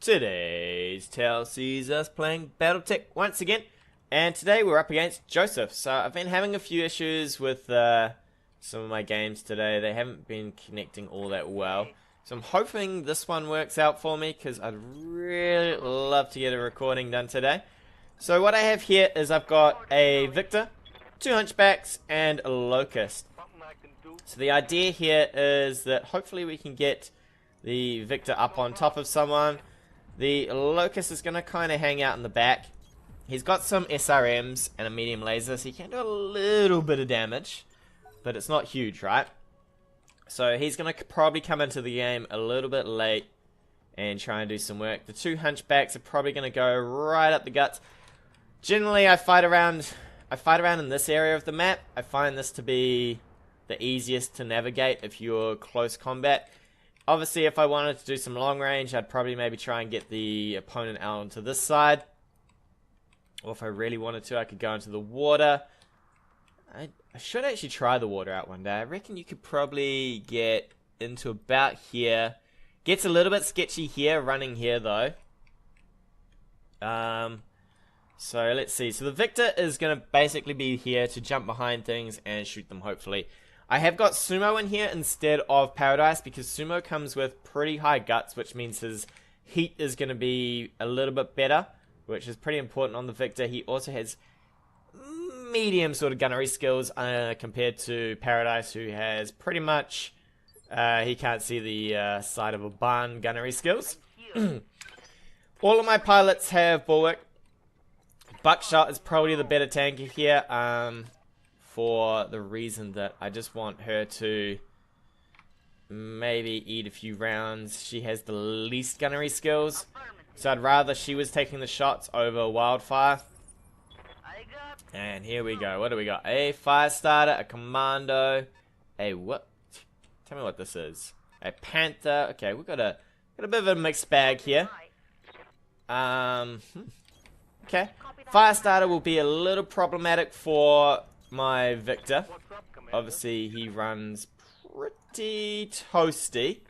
Today's tale sees us playing BattleTech once again, and today we're up against Joseph. So I've been having a few issues with some of my games today. They haven't been connecting all that well. So I'm hoping this one works out for me, because I'd really love to get a recording done today. So what I have here is I've got a Victor, 2 Hunchbacks, and a Locust. So the idea here is that hopefully we can get the Victor up on top of someone. The Locust is going to kind of hang out in the back. He's got some SRMs and a medium laser, so he can do a little bit of damage, but it's not huge, right? So he's going to probably come into the game a little bit late and try and do some work. The 2 Hunchbacks are probably going to go right up the guts. Generally, I fight around in this area of the map. I find this to be the easiest to navigate if you're close combat. Obviously, if I wanted to do some long range, I'd probably maybe try and get the opponent out onto this side. Or if I really wanted to, I could go into the water. I should actually try the water out one day. I reckon you could probably get into about here. Gets a little bit sketchy here, running here though. So let's see. So the Victor is going to basically be here to jump behind things and shoot them, hopefully. I have got Sumo in here instead of Paradise, because Sumo comes with pretty high guts, which means his heat is going to be a little bit better, which is pretty important on the Victor. He also has medium sort of gunnery skills compared to Paradise, who has pretty much, he can't see the side of a barn gunnery skills. All of my pilots have Bulwark. Buckshot is probably the better tanker here, for the reason that I just want her to maybe eat a few rounds. She has the least gunnery skills, so I'd rather she was taking the shots over Wildfire. And here we go. What do we got? A fire starter, a commando, a what? Tell me what this is. A panther. Okay, we've got a bit of a mixed bag here. Okay. Fire starter will be a little problematic for my Victor. Obviously, he runs pretty toasty.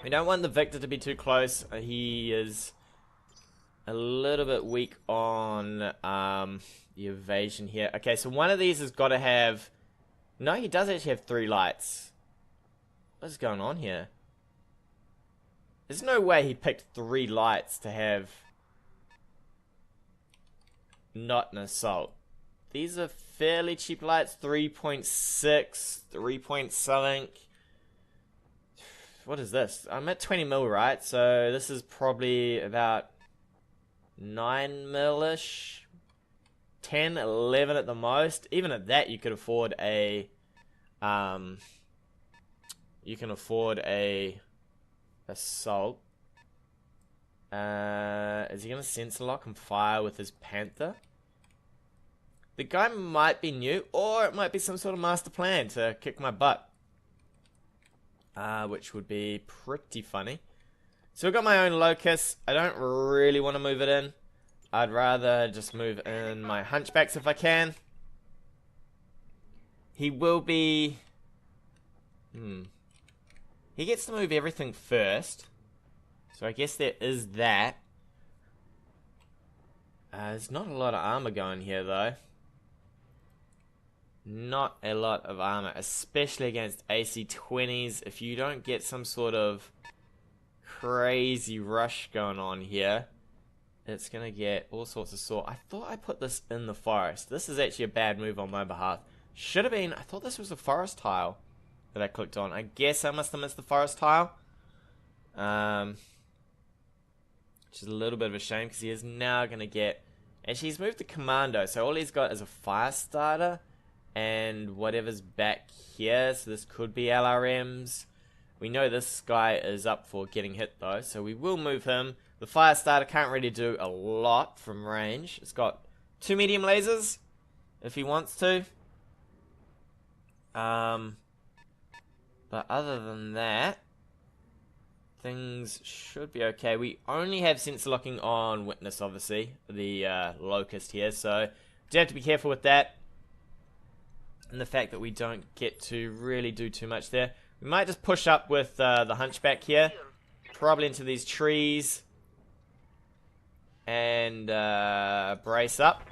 We don't want the Victor to be too close. He is a little bit weak on the evasion here. Okay, so one of these has got to have... No, he does actually have 3 lights. What's going on here? There's no way he picked 3 lights to have not an assault. These are fairly cheap lights, 3.6, 3 point something. What is this? I'm at 20 mil, right? So this is probably about 9 mil-ish. 10, 11 at the most. Even at that, you could afford a... you can afford a assault. Is he going to sensor lock and fire with his Panther? The guy might be new, or it might be some sort of master plan to kick my butt. Which would be pretty funny. So I've got my own Locust. I don't really want to move it in. I'd rather just move in my Hunchbacks if I can. He will be... He gets to move everything first. So I guess there is that. There's not a lot of armor going here though. Not a lot of armor, especially against AC-20s. If you don't get some sort of crazy rush going on here, it's going to get all sorts of sort. I thought I put this in the forest. This is actually a bad move on my behalf. Should have been, I thought this was a forest tile that I clicked on. I guess I must have missed the forest tile. Which is a little bit of a shame, because he is now going to get... Actually, he's moved the commando, so all he's got is a fire starter and whatever's back here. So this could be LRMs. We know this guy is up for getting hit though, so we will move him. The fire starter can't really do a lot from range. It's got 2 medium lasers if he wants to. But other than that, things should be okay. We only have sensor locking on Witness, obviously, the Locust here, so do have to be careful with that. And the fact that we don't get to really do too much there. We might just push up with the Hunchback here. probably into these trees. And brace up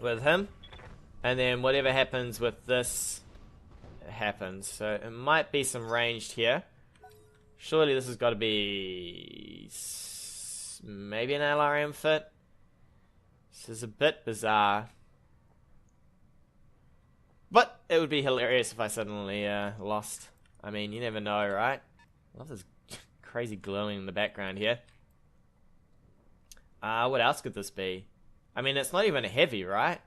with him. And then whatever happens with this happens. So it might be some ranged here. Surely this has got to be maybe an LRM fit. This is a bit bizarre. But it would be hilarious if I suddenly lost. I mean, you never know, right? I love this crazy glowing in the background here. What else could this be? I mean, it's not even a heavy, right?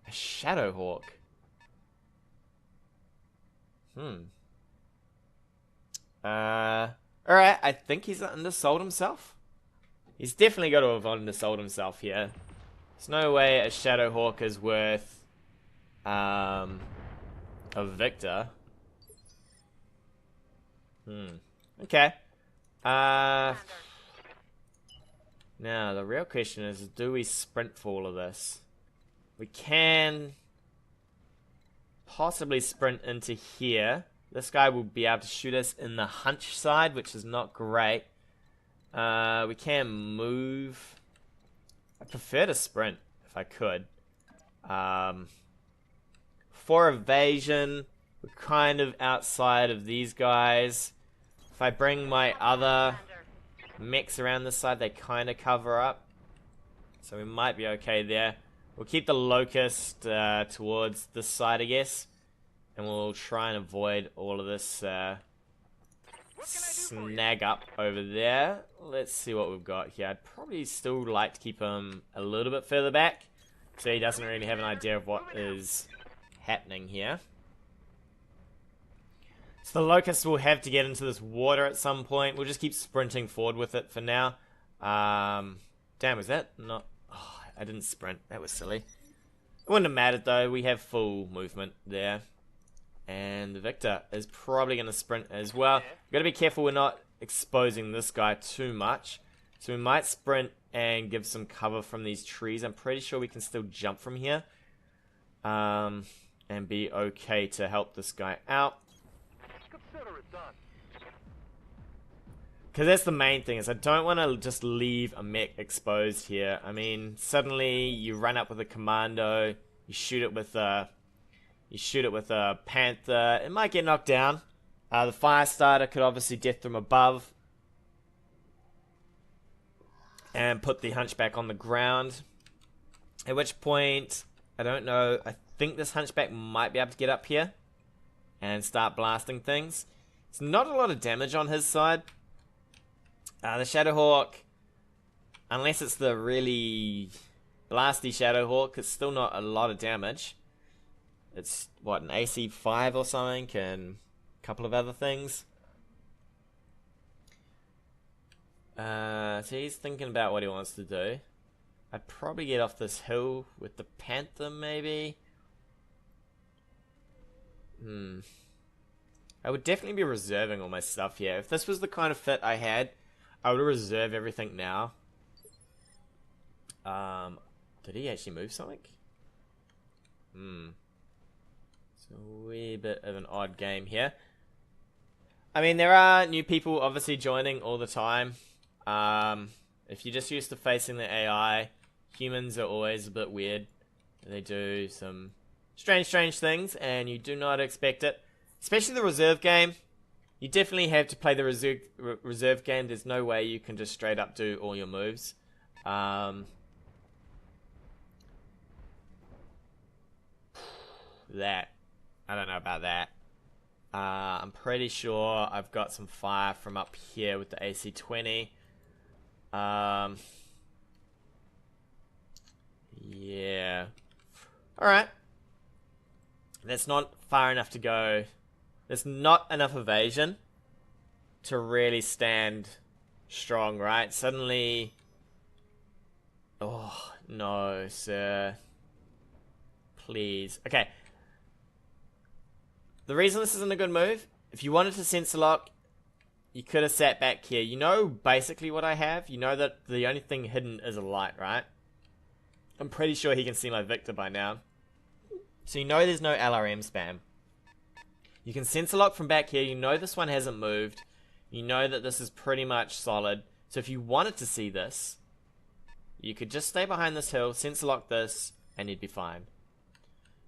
A Shadowhawk. Alright, I think he's undersold himself. He's definitely got to have undersold himself here. There's no way a Shadowhawk is worth a Victor. Okay. Now the real question is, do we sprint for all of this? We can possibly sprint into here. This guy will be able to shoot us in the hunch side, which is not great. We can move. I prefer to sprint if I could. For evasion, we're kind of outside of these guys. If I bring my other mechs around this side, they kind of cover up. So we might be okay there. We'll keep the locust towards this side, I guess. And we'll try and avoid all of this snag up over there. Let's see what we've got here. I'd probably still like to keep him a little bit further back, so he doesn't really have an idea of what is happening here. So the locust will have to get into this water at some point. We'll just keep sprinting forward with it for now. Damn, was that not... Oh, I didn't sprint. That was silly. It wouldn't have mattered though. We have full movement there. And the Victor is probably going to sprint as well. We've got to be careful we're not exposing this guy too much. So we might sprint and give some cover from these trees. I'm pretty sure we can still jump from here. And be okay to help this guy out. Because that's the main thing, is I don't want to just leave a mech exposed here. I mean, suddenly you run up with a commando, you shoot it with a panther, it might get knocked down. The fire starter could obviously death from above and put the hunchback on the ground. At which point, I don't know, I think this hunchback might be able to get up here and start blasting things. It's not a lot of damage on his side. The Shadowhawk, unless it's the really blasty Shadowhawk, it's still not a lot of damage. It's, what, an AC 5 or something, and a couple of other things. So he's thinking about what he wants to do. I'd probably get off this hill with the panther, maybe. I would definitely be reserving all my stuff here. If this was the kind of fit I had, I would reserve everything now. Did he actually move something? It's a wee bit of an odd game here. I mean, there are new people obviously joining all the time. If you're just used to facing the AI, humans are always a bit weird. They do some strange things, and you do not expect it. Especially the reserve game. You definitely have to play the reserve game. There's no way you can just straight up do all your moves. That. I don't know about that. I'm pretty sure I've got some fire from up here with the AC-20. Yeah. Alright. That's not far enough to go. There's not enough evasion to really stand strong, right? Suddenly... Oh, no, sir. Please. Okay. The reason this isn't a good move, if you wanted to sensor lock, you could have sat back here. You know basically what I have. You know that the only thing hidden is a light, right? I'm pretty sure he can see my Victor by now. So you know there's no LRM spam. You can sensor lock from back here. You know this one hasn't moved. You know that this is pretty much solid. So if you wanted to see this, you could just stay behind this hill, sensor lock this, and you'd be fine.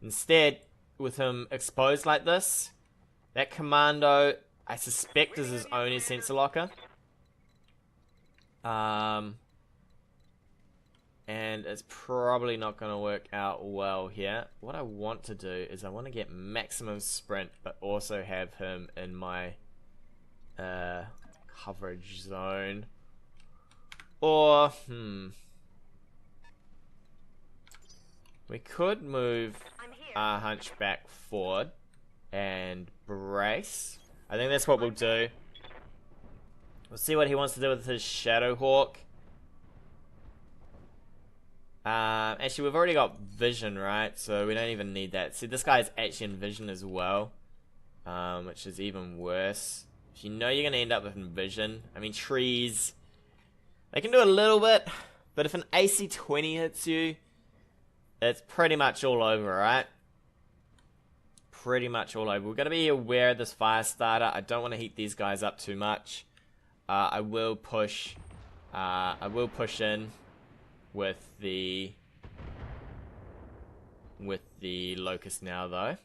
Instead, with him exposed like this, that commando, I suspect, is his only sensor locker. And it's probably not going to work out well here. What I want to do is I want to get maximum sprint, but also have him in my coverage zone. Or, we could move our hunchback forward and brace. I think that's what we'll do. We'll see what he wants to do with his Shadowhawk. Actually, we've already got vision, right? So we don't even need that. See, this guy is actually in vision as well, which is even worse. If you know you're going to end up with vision, I mean, trees, they can do a little bit, but if an AC-20 hits you, it's pretty much all over, right? Pretty much all over. We've got to be aware of this fire starter. I don't want to heat these guys up too much. I will push in with the locust now, though.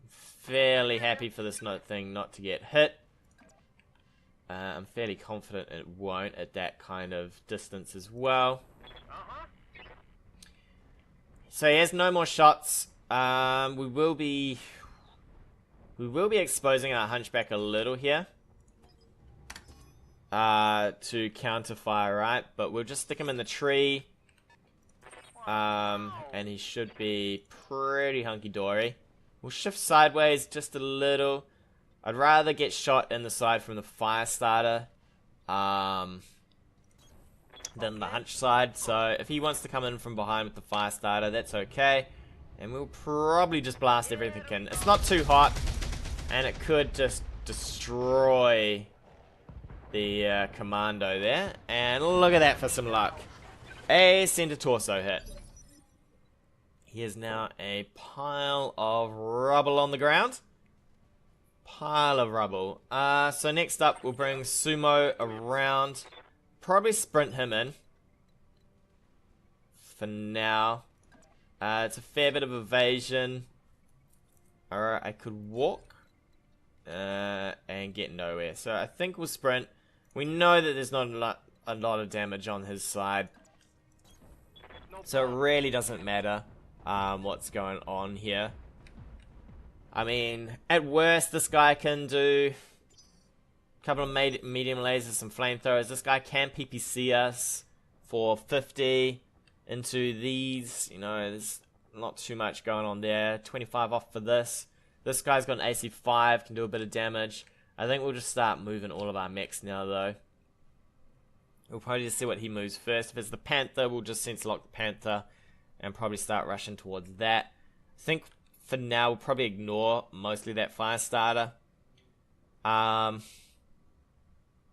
Fairly happy for this thing not to get hit. I'm fairly confident it won't at that kind of distance as well. So he has no more shots. We will be exposing our hunchback a little here to counter fire, right? But we'll just stick him in the tree, and he should be pretty hunky-dory. We'll shift sideways just a little. I'd rather get shot in the side from the fire starter than the hunch side. So if he wants to come in from behind with the fire starter, that's okay. And we'll probably just blast everything in. It's not too hot, and it could just destroy the commando there. And look at that for some luck. A center torso hit. He is now a pile of rubble on the ground. Pile of rubble. So next up, we'll bring Sumo around. Probably sprint him in. For now. It's a fair bit of evasion. Alright, I could walk. And get nowhere. So I think we'll sprint. We know that there's not a lot of damage on his side. So it really doesn't matter what's going on here. I mean, at worst, this guy can do a couple of medium lasers, some flamethrowers. This guy can PPC us for 50 into these. You know, there's not too much going on there. 25 off for this. This guy's got an AC5, can do a bit of damage. I think we'll just start moving all of our mechs now, though. We'll probably just see what he moves first. If it's the Panther, we'll just sensor lock the Panther and probably start rushing towards that. I think for now, we'll probably ignore mostly that fire starter.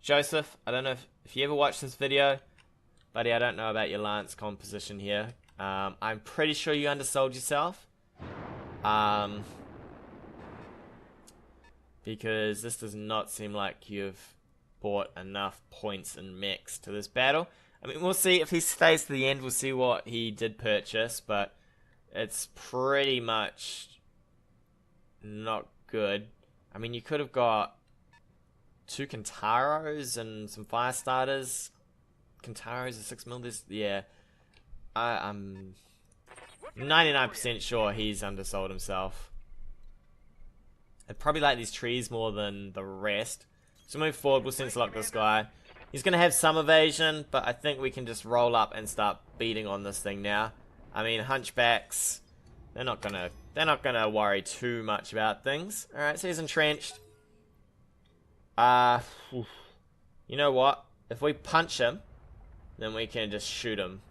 Joseph, I don't know if you ever watched this video, buddy, I don't know about your Lance composition here. I'm pretty sure you undersold yourself. Because this does not seem like you've bought enough points and mechs to this battle. I mean, we'll see if he stays to the end. We'll see what he did purchase, but it's pretty much not good. I mean, you could have got 2 Kintaros and some fire starters. Kintaros are 6 mil. Yeah, I'm 99% sure he's undersold himself. I probably like these trees more than the rest. So move forward, we'll sensor lock this guy. He's going to have some evasion, but I think we can just roll up and start beating on this thing now. I mean, hunchbacks, they're not gonna worry too much about things. Alright, so he's entrenched. You know what? If we punch him, then we can just shoot him.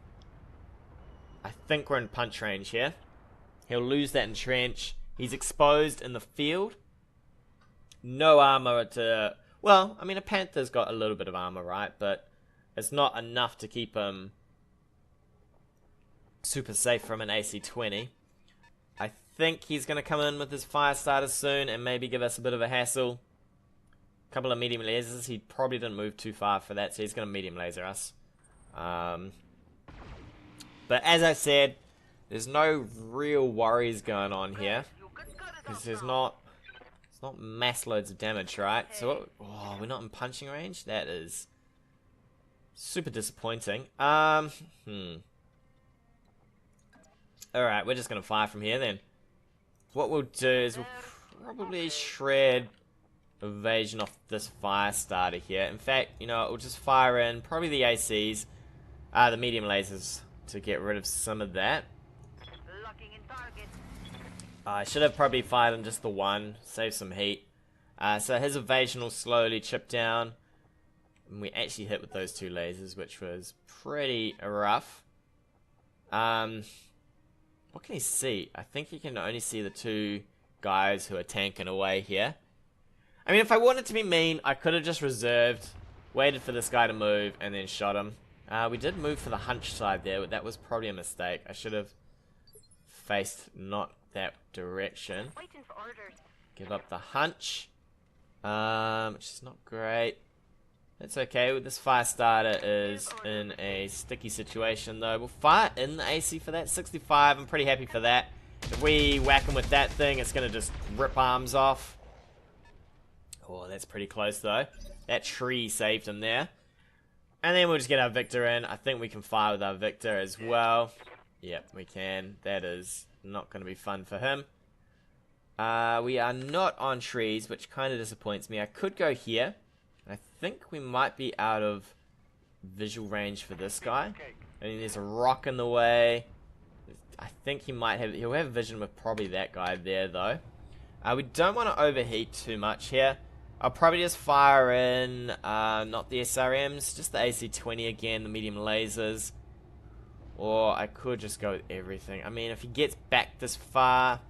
I think we're in punch range here. He'll lose that entrench. He's exposed in the field. No armor to... Well, I mean, a Panther's got a little bit of armor, right? But it's not enough to keep him super safe from an AC-20. I think he's going to come in with his fire starter soon and maybe give us a bit of a hassle. couple of medium lasers. He probably didn't move too far for that, so he's going to medium laser us. But as I said, there's no real worries going on here. Because it's not mass loads of damage, right? So, oh, we're not in punching range? That is super disappointing. Alright, we're just going to fire from here then. What we'll do is we'll probably shred evasion off this fire starter here. In fact, you know, we'll just fire in probably the ACs, the medium lasers, to get rid of some of that. I should have probably fired in just the one, save some heat. So his evasion will slowly chip down. And we actually hit with those 2 lasers, which was pretty rough. What can he see? I think he can only see the 2 guys who are tanking away here. I mean, if I wanted to be mean, I could have just reserved, waited for this guy to move, and then shot him. We did move for the hunch side there, but that was probably a mistake. I should have faced not that direction. Give up the hunch. Which is not great. That's okay. This fire starter is in a sticky situation though. We'll fire in the AC for that. 65, I'm pretty happy for that. If we whack him with that thing, it's going to just rip arms off. Oh, that's pretty close though. That tree saved him there. And then we'll just get our Victor in. I think we can fire with our Victor as well. Yep, we can. That is not going to be fun for him. We are not on trees, which kind of disappoints me. I could go here. I think we might be out of visual range for this guy. I mean, there's a rock in the way. I think he'll have vision with probably that guy there though. We don't want to overheat too much here. I'll probably just fire in, not the SRMs, just the AC-20 again, the medium lasers. Or I could just go with everything. I mean, if he gets back this far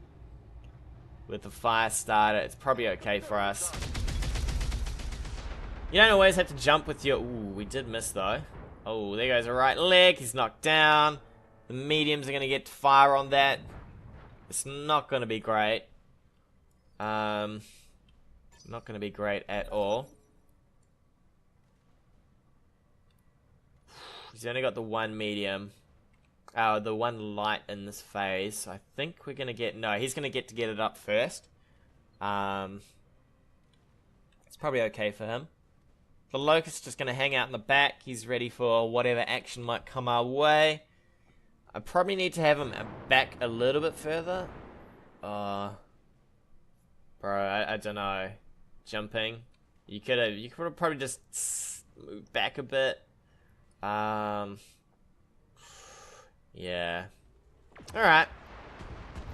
with the fire starter, it's probably okay for us. You don't always have to jump with your... Ooh, we did miss though. Oh, there goes a right leg. He's knocked down. The mediums are going to get fire on that. It's not going to be great. Not going to be great at all. He's only got the 1 medium. The 1 light in this phase. So I think we're going to get... No, he's going to get it up first. It's probably okay for him. The Locust is just going to hang out in the back. He's ready for whatever action might come our way. I probably need to have him back a little bit further. Bro, I don't know. Jumping. You could have probably just moved back a bit. Yeah. Alright.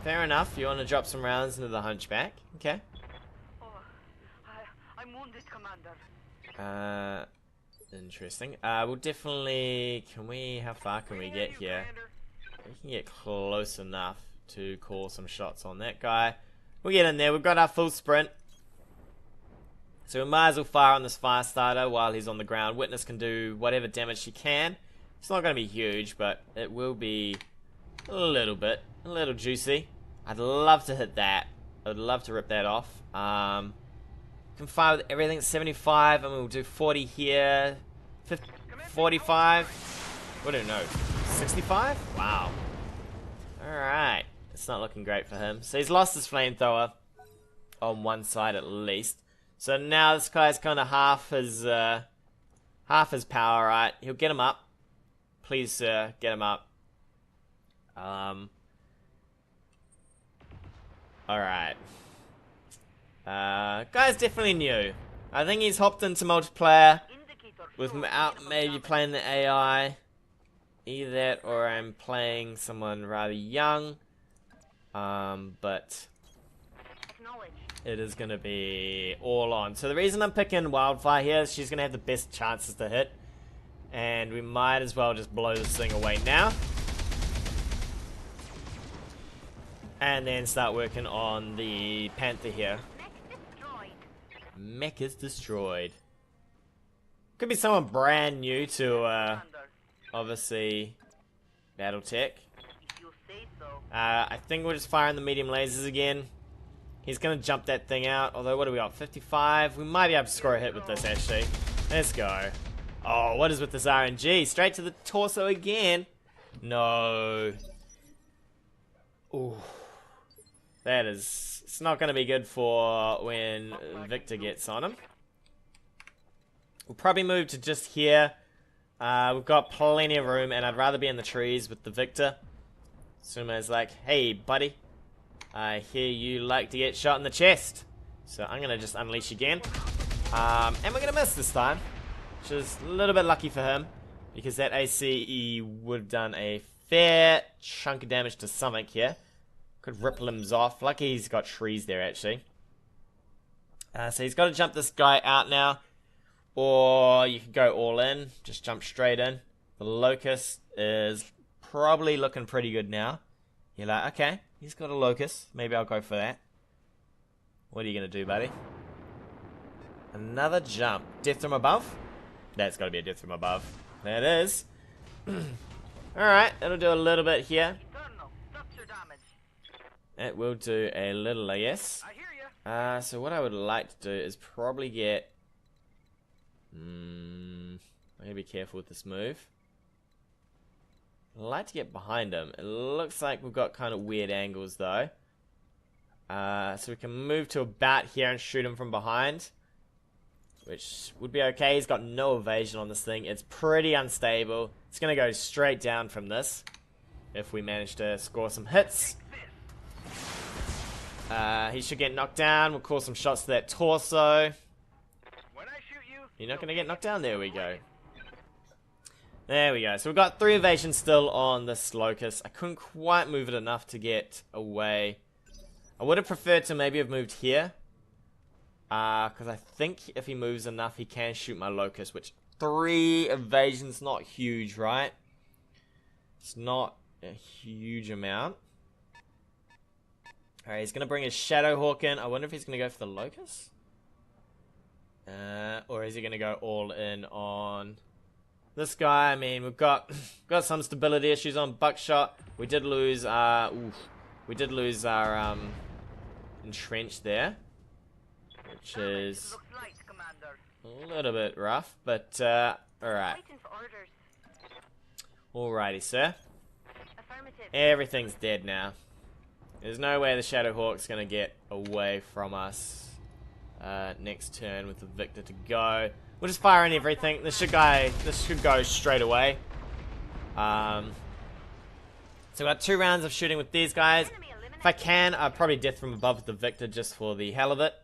Fair enough. You want to drop some rounds into the Hunchback? Okay. I'm wounded, Commander. Interesting. We'll definitely... How far can we get here? We can get close enough to call some shots on that guy. We'll get in there. We've got our full sprint. So we might as well fire on this fire starter while he's on the ground. Witness can do whatever damage she can. It's not going to be huge, but it will be a little juicy. I'd love to hit that. I'd love to rip that off. Can fire with everything at 75, and we'll do 40 here. 50, 45. I don't know. 65? Wow. Alright. It's not looking great for him. So he's lost his flamethrower on one side at least. So now this guy's kind of half his power, right? He'll get him up. Please, sir, get him up. Alright. Guy's definitely new. I think he's hopped into multiplayer without maybe playing the AI. Either that or I'm playing someone rather young. But it is going to be all on. So the reason I'm picking Wildfire here is she's going to have the best chances to hit. And we might as well just blow this thing away now. And then start working on the Panther here. Mech is destroyed. Could be someone brand new to, obviously, BattleTech. I think we're just firing the medium lasers again. He's going to jump that thing out. Although, what do we got? 55. We might be able to score a hit with this, actually. Let's go. Oh, what is with this RNG? Straight to the torso again. No. Ooh. That is... It's not going to be good for when Victor gets on him. We'll probably move to just here. We've got plenty of room, and I'd rather be in the trees with the Victor. Suma's like, hey, buddy. I hear you like to get shot in the chest. So I'm going to just unleash again. And we're going to miss this time. Which is a little bit lucky for him. Because that ACE would have done a fair chunk of damage to something here. Could rip limbs off. Lucky he's got trees there, actually. So he's got to jump this guy out now. Or you could go all in. Just jump straight in. The Locust is probably looking pretty good now. You're like, okay, he's got a Locust. Maybe I'll go for that. What are you going to do, buddy? Another jump. Death from above? That's got to be a death from above. That is. Alright, that'll do a little bit here. It will do a little, I guess. So what I would like to do is probably get... I'm going to be careful with this move. I'd like to get behind him. It looks like we've got kind of weird angles, though. So we can move to about here and shoot him from behind. Which would be okay. He's got no evasion on this thing. It's pretty unstable. It's going to go straight down from this. If we manage to score some hits. He should get knocked down. We'll call some shots to that torso. You're not going to get knocked down. There we go. There we go. So we've got 3 evasions still on this Locust. I couldn't quite move it enough to get away. I would have preferred to maybe have moved here. Because I think if he moves enough, he can shoot my Locust. Which 3 evasions not huge, right? It's not a huge amount. Alright, he's going to bring his Shadowhawk in. I wonder if he's going to go for the Locust? Or is he going to go all in on this guy? I mean, we've got some stability issues on Buckshot. We did lose our entrench there, which is a little bit rough, but alright. Alrighty, sir. Everything's dead now. There's no way the Shadowhawk's gonna get away from us next turn with the Victor to go. We'll just fire in everything. This should go straight away. So we've got 2 rounds of shooting with these guys. If I can, I'll probably death from above with the Victor just for the hell of it.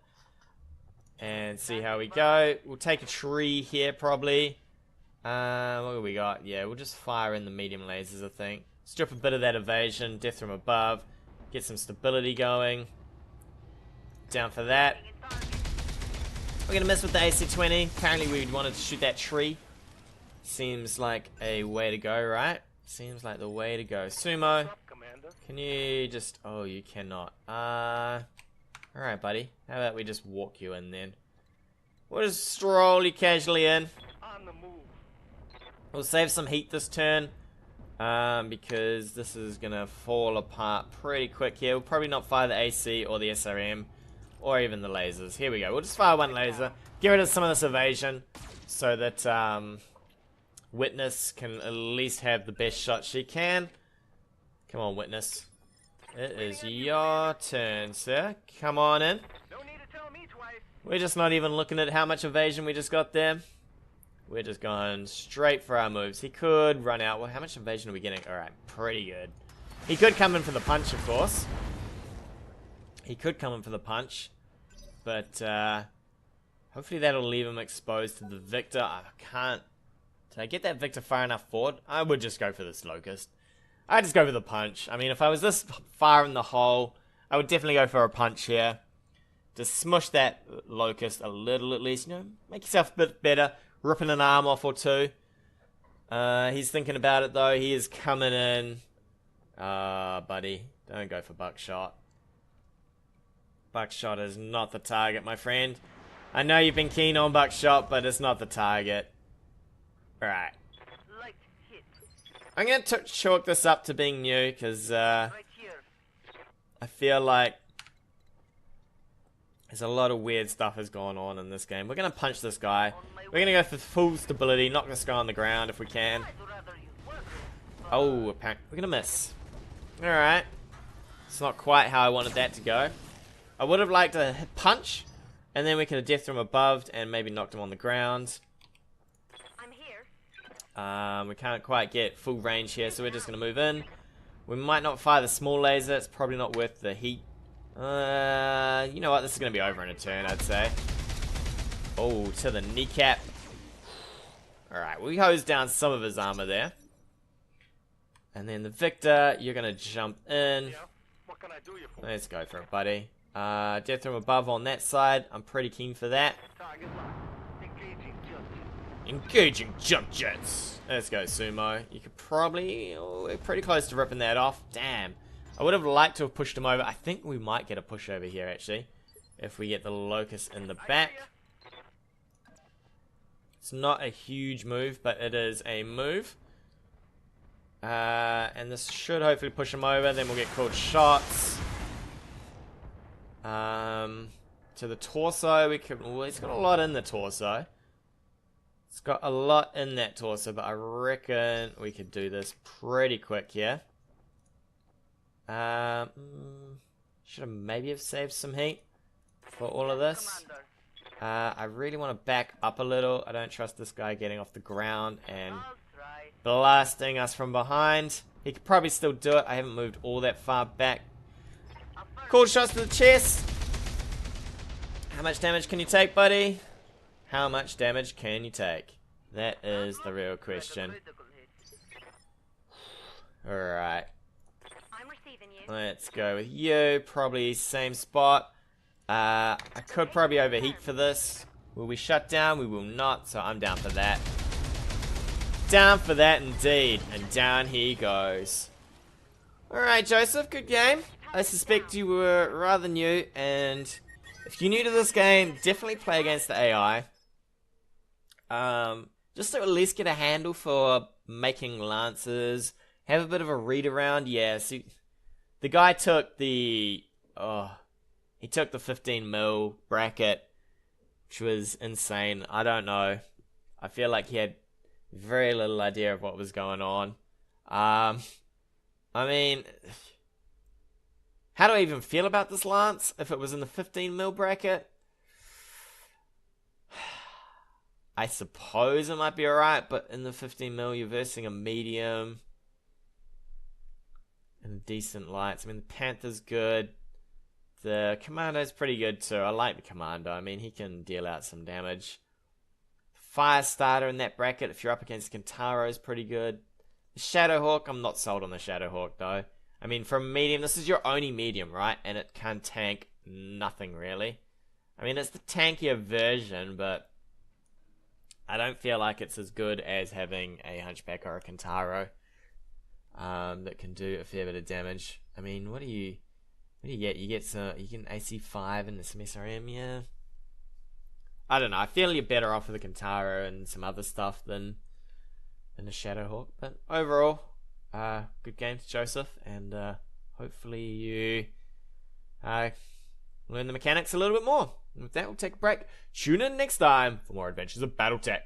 And see how we go. We'll take a tree here probably. What do we got? Yeah, we'll just fire in the medium lasers, I think. Strip a bit of that evasion, death from above. Get some stability going. Down for that. We're going to mess with the AC-20. Apparently we wanted to shoot that tree. Seems like a way to go, right? Seems like the way to go. Sumo, can you just... Oh, you cannot. Alright, buddy. How about we just walk you in then? We'll just stroll you casually in. We'll save some heat this turn. Because this is going to fall apart pretty quick here. We'll probably not fire the AC or the SRM. Or even the lasers. Here we go. We'll just fire 1 laser. Get rid of some of this evasion. So that Witness can at least have the best shot she can. Come on, Witness. It is your turn, sir. Come on in. We're just not even looking at how much evasion we just got there. We're just going straight for our moves. He could run out. Well, how much evasion are we getting? Alright, pretty good. He could come in for the punch, of course. He could come in for the punch. But, hopefully that'll leave him exposed to the Victor. I can't... Did I get that Victor far enough forward? I would just go for this Locust. I'd just go for the punch. I mean, if I was this far in the hole, I would definitely go for a punch here. Just smush that Locust a little at least. You know, make yourself a bit better. Ripping an arm off or 2. He's thinking about it though. He is coming in. Buddy, don't go for Buckshot. Buckshot is not the target, my friend. I know you've been keen on Buckshot, but it's not the target. Alright. I'm going to chalk this up to being new, because I feel like There's a lot of weird stuff has gone on in this game. We're going to punch this guy. We're going to go for full stability, knock this guy on the ground if we can. Oh, we're going to miss. Alright. It's not quite how I wanted that to go. I would have liked a punch, and then we could have deathed him above and maybe knocked him on the ground. We can't quite get full range here, so we're just going to move in. We might not fire the small laser. It's probably not worth the heat. You know what? This is going to be over in a turn, I'd say. Oh, to the kneecap. Alright, we hosed down some of his armor there. And then the Victor, you're going to jump in. Let's go for it, buddy. Death from above on that side. I'm pretty keen for that. Engaging jump jets. Let's go, Sumo. You could probably... Oh, we're pretty close to ripping that off. Damn. I would have liked to have pushed him over. I think we might get a push over here, actually. If we get the Locust in the back. It's not a huge move, but it is a move. And this should hopefully push him over. Then we'll get called shots. To the torso. We could... Oh, he's got a lot in the torso. It's got a lot in that torso, but I reckon we could do this pretty quick here. Should have maybe have saved some heat for all of this. I really want to back up a little. I don't trust this guy getting off the ground and blasting us from behind. He could probably still do it. I haven't moved all that far back. Cool shots to the chest. How much damage can you take, buddy? How much damage can you take? That is the real question. Alright. Let's go with you. Probably same spot. I could probably overheat for this. Will we shut down? We will not, so I'm down for that. Down for that indeed. And down he goes. Alright, Joseph, good game. I suspect you were rather new, and if you're new to this game, definitely play against the AI. Just to at least get a handle for making lances, have a bit of a read around. Yeah, see, the guy took the, he took the 15 mil bracket, which was insane. I don't know. I feel like he had very little idea of what was going on. I mean, how do I even feel about this lance if it was in the 15 mil bracket? I suppose it might be alright, but in the 15 mil, you're versing a medium and decent lights. I mean, the Panther's good. The Commando's pretty good too. I like the Commando. I mean, he can deal out some damage. Fire starter in that bracket, if you're up against Kentaro, is pretty good. The Shadowhawk, I'm not sold on the Shadowhawk though. I mean, for a medium, this is your only medium, right? And it can tank nothing really. I mean, it's the tankier version, but I don't feel like it's as good as having a Hunchback or a Kentaro that can do a fair bit of damage. I mean, what do you get? You get an AC5 and some SRM, yeah. I don't know. I feel you're better off with a Kentaro and some other stuff than a Shadowhawk. But overall, good game to Joseph, and hopefully you learn the mechanics a little bit more. And with that, we'll take a break. Tune in next time for more adventures of BattleTech.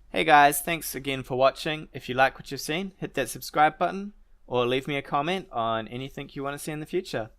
Hey guys, thanks again for watching. If you like what you've seen, hit that subscribe button or leave me a comment on anything you want to see in the future.